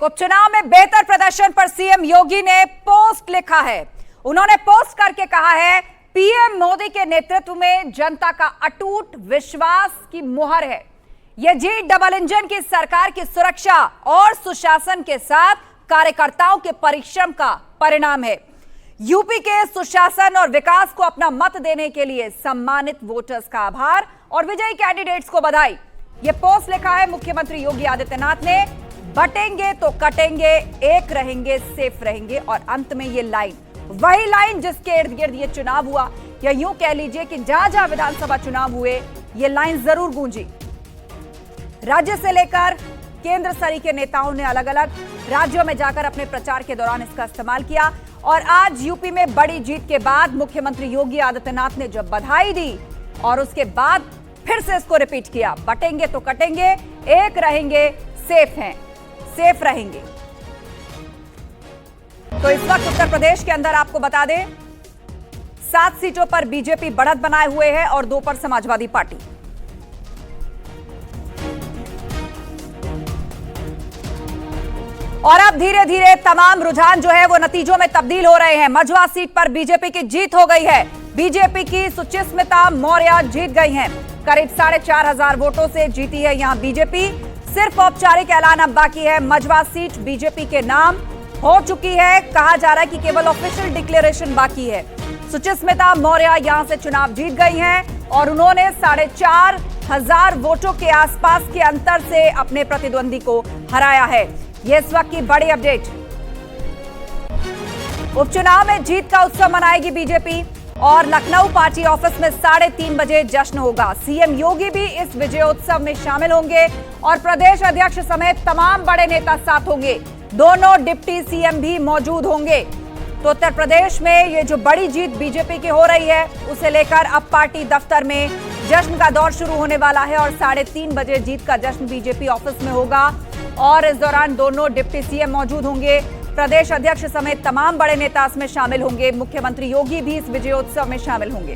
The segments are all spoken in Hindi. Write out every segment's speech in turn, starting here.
उपचुनाव में बेहतर प्रदर्शन पर सीएम योगी ने पोस्ट लिखा है। उन्होंने पोस्ट करके कहा है, पीएम मोदी के नेतृत्व में जनता का अटूट विश्वास की मुहर है। यह जीत डबल इंजन की सरकार की सुरक्षा और सुशासन के साथ कार्यकर्ताओं के परिश्रम का परिणाम है। यूपी के सुशासन और विकास को अपना मत देने के लिए सम्मानित वोटर्स का आभार और विजयी कैंडिडेट्स को बधाई। यह पोस्ट लिखा है मुख्यमंत्री योगी आदित्यनाथ ने। बटेंगे तो कटेंगे, एक रहेंगे, सेफ रहेंगे। और अंत में ये लाइन, वही लाइन जिसके इर्द गिर्द ये चुनाव हुआ, या यूं कह लीजिए कि जहां जहां विधानसभा चुनाव हुए ये लाइन जरूर गूंजी। राज्य से लेकर केंद्र स्तरीय के नेताओं ने अलग अलग राज्यों में जाकर अपने प्रचार के दौरान इसका इस्तेमाल किया। और आज यूपी में बड़ी जीत के बाद मुख्यमंत्री योगी आदित्यनाथ ने जब बधाई दी और उसके बाद फिर से इसको रिपीट किया, बटेंगे तो कटेंगे, एक रहेंगे, सेफ रहेंगे। तो इस वक्त उत्तर प्रदेश के अंदर आपको बता दें, 7 सीटों पर बीजेपी बढ़त बनाए हुए है और 2 पर समाजवादी पार्टी। और अब धीरे धीरे तमाम रुझान जो है वो नतीजों में तब्दील हो रहे हैं। मझवा सीट पर बीजेपी की जीत हो गई है। बीजेपी की सुचिस्मिता मौर्य जीत गई हैं। करीब 4,500 वोटों से जीती है यहां बीजेपी। सिर्फ औपचारिक ऐलान अब बाकी है। मझवा सीट बीजेपी के नाम हो चुकी है। कहा जा रहा है कि केवल ऑफिशियल डिक्लेरेशन बाकी है। सुचिस्मिता मौर्य यहां से चुनाव जीत गई हैं और उन्होंने 4,500 वोटों के आसपास के अंतर से अपने प्रतिद्वंदी को हराया है। यह इस वक्त की बड़ी अपडेट। उपचुनाव में जीत का उत्सव मनाएगी बीजेपी और लखनऊ पार्टी ऑफिस में 3:30 बजे जश्न होगा। सीएम योगी भी इस विजयोत्सव में शामिल होंगे और प्रदेश अध्यक्ष समेत तमाम बड़े नेता साथ होंगे। दोनों डिप्टी सीएम भी मौजूद होंगे। तो उत्तर प्रदेश में ये जो बड़ी जीत बीजेपी की हो रही है, उसे लेकर अब पार्टी दफ्तर में जश्न का दौर शुरू होने वाला है और 3:30 बजे जीत का जश्न बीजेपी ऑफिस में होगा। और इस दौरान दोनों डिप्टी सीएम मौजूद होंगे। प्रदेश अध्यक्ष समेत तमाम बड़े नेता इसमें शामिल होंगे। मुख्यमंत्री योगी भी इस विजयोत्सव में शामिल होंगे।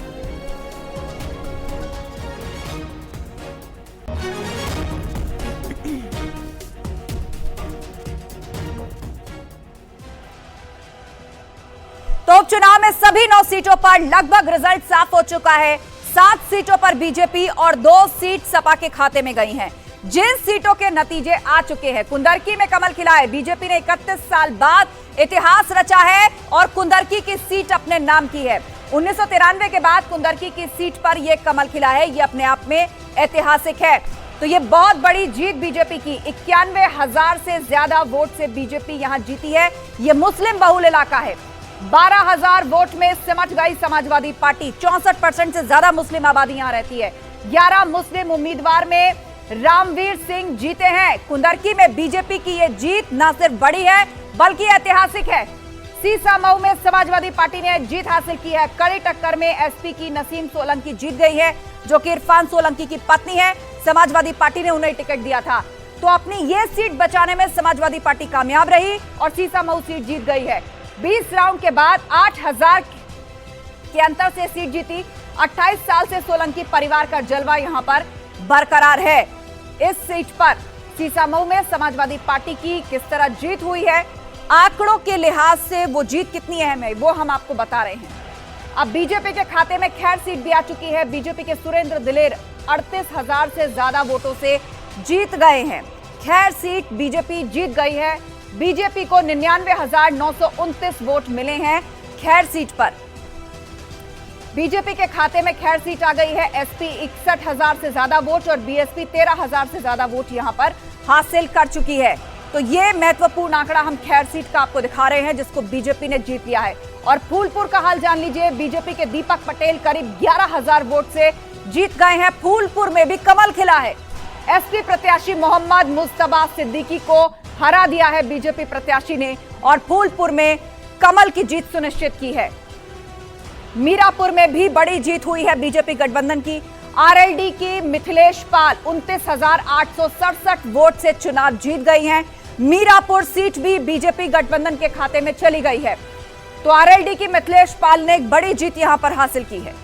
तो उपचुनाव में सभी 9 सीटों पर लगभग रिजल्ट साफ हो चुका है। 7 सीटों पर बीजेपी और 2 सीट सपा के खाते में गई हैं। जिन सीटों के नतीजे आ चुके हैं, कुंदरकी में कमल खिला है। बीजेपी ने 31 साल बाद इतिहास रचा है और कुंदरकी की सीट अपने नाम की है। 1993 के बाद कुंदरकी की सीट पर यह कमल खिला है। यह अपने आप में ऐतिहासिक है। तो यह बहुत बड़ी जीत बीजेपी की। 91,000 से ज्यादा वोट से बीजेपी यहां जीती है। यह मुस्लिम बहुल इलाका है। 12,000 वोट में सिमट गई समाजवादी पार्टी। 64% से ज्यादा मुस्लिम आबादी यहां रहती है। 11 मुस्लिम उम्मीदवार में रामवीर सिंह जीते हैं। कुंदरकी में बीजेपी की यह जीत न सिर्फ बड़ी है बल्कि ऐतिहासिक है। सीसामऊ में समाजवादी पार्टी ने जीत हासिल की है। कड़ी टक्कर में एसपी की नसीम सोलंकी जीत गई है, जो कि इरफान सोलंकी की पत्नी है। समाजवादी पार्टी ने उन्हें टिकट दिया था। तो अपनी यह सीट बचाने में समाजवादी पार्टी कामयाब रही और सीसामऊ सीट जीत गई है। 20 राउंड के बाद 8,000 के अंतर से सीट जीती। 28 साल से सोलंकी परिवार का जलवा यहां पर बरकरार है। इस सीट पर सीसामऊ में समाजवादी पार्टी की किस तरह जीत हुई है, आंकड़ों के लिहाज से वो जीत कितनी अहम है, वो हम आपको बता रहे हैं। अब बीजेपी के खाते में खैर सीट भी आ चुकी है। बीजेपी के सुरेंद्र दिलेर 38,000 से ज्यादा वोटों से जीत गए हैं। खैर सीट बीजेपी जीत गई है। बीजेपी को 99,929 वोट मिले हैं खैर सीट पर। बीजेपी के खाते में खैर सीट आ गई है। एसपी 61,000 से ज्यादा वोट और बीएसपी 13,000 से ज्यादा वोट यहां पर हासिल कर चुकी है। तो ये महत्वपूर्ण आंकड़ा हम खैर सीट का आपको दिखा रहे हैं, जिसको बीजेपी ने जीत लिया है। और फूलपुर का हाल जान लीजिए। बीजेपी के दीपक पटेल करीब 11,000 वोट से जीत गए हैं। फूलपुर में भी कमल खिला है। एसपी प्रत्याशी मोहम्मद मुस्तबा सिद्दीकी को हरा दिया है बीजेपी प्रत्याशी ने और फूलपुर में कमल की जीत सुनिश्चित की है। मीरापुर में भी बड़ी जीत हुई है बीजेपी गठबंधन की। आरएलडी की मिथिलेश पाल 29,867 वोट से चुनाव जीत गई हैं। मीरापुर सीट भी बीजेपी गठबंधन के खाते में चली गई है। तो आरएलडी की मिथिलेश पाल ने एक बड़ी जीत यहां पर हासिल की है।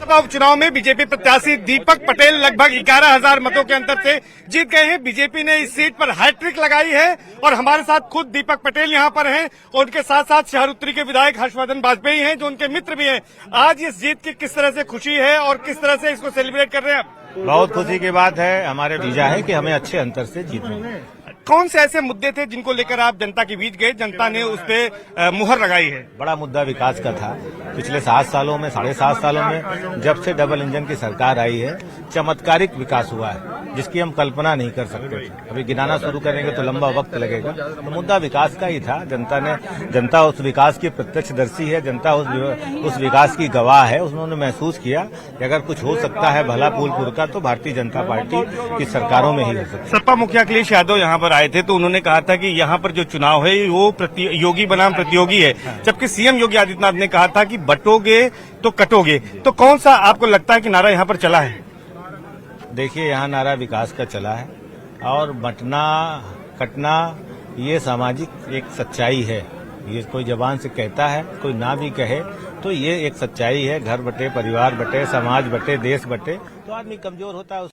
लोकसभा उपचुनाव में बीजेपी प्रत्याशी दीपक पटेल लगभग 11,000 मतों के अंतर से जीत गए हैं। बीजेपी ने इस सीट पर हैट्रिक लगाई है और हमारे साथ खुद दीपक पटेल यहां पर हैं और उनके साथ साथ शहर उत्तरी के विधायक हर्षवर्धन वाजपेयी हैं जो उनके मित्र भी हैं। आज इस जीत की किस तरह से खुशी है और किस तरह से इसको सेलिब्रेट कर रहे हैं आप? बहुत खुशी की बात है। हमारे बीजा है कि हमें अच्छे अंतर से जीतना। कौन से ऐसे मुद्दे थे जिनको लेकर आप जनता के बीच गए, जनता ने उस पे मुहर लगाई है? बड़ा मुद्दा विकास का था। पिछले 7 सालों में 7.5 सालों में जब से डबल इंजन की सरकार आई है चमत्कारिक विकास हुआ है जिसकी हम कल्पना नहीं कर सकते। अभी गिनाना शुरू करेंगे तो लंबा वक्त लगेगा। तो मुद्दा विकास का ही था। जनता उस विकास की प्रत्यक्षदर्शी है। जनता उस विकास की गवाह है। उन्होंने महसूस किया कि अगर कुछ हो सकता है भला फूलपुर का तो भारतीय जनता पार्टी की सरकारों में ही हो सकता है। सपा मुखिया अखिलेश यादव यहाँ पर आए थे तो उन्होंने कहा था कि यहाँ पर जो चुनाव है वो योगी बनाम प्रतियोगी है, जबकि सीएम योगी आदित्यनाथ ने कहा था कि बटोगे तो कटोगे। तो कौन सा आपको लगता है कि नारा यहाँ पर चला है? देखिए, यहाँ नारा विकास का चला है और बंटना कटना ये सामाजिक एक सच्चाई है। ये कोई जबान से कहता है, कोई ना भी कहे तो ये एक सच्चाई है। घर बटे, परिवार बटे, समाज बटे, देश बटे तो आदमी कमजोर होता है।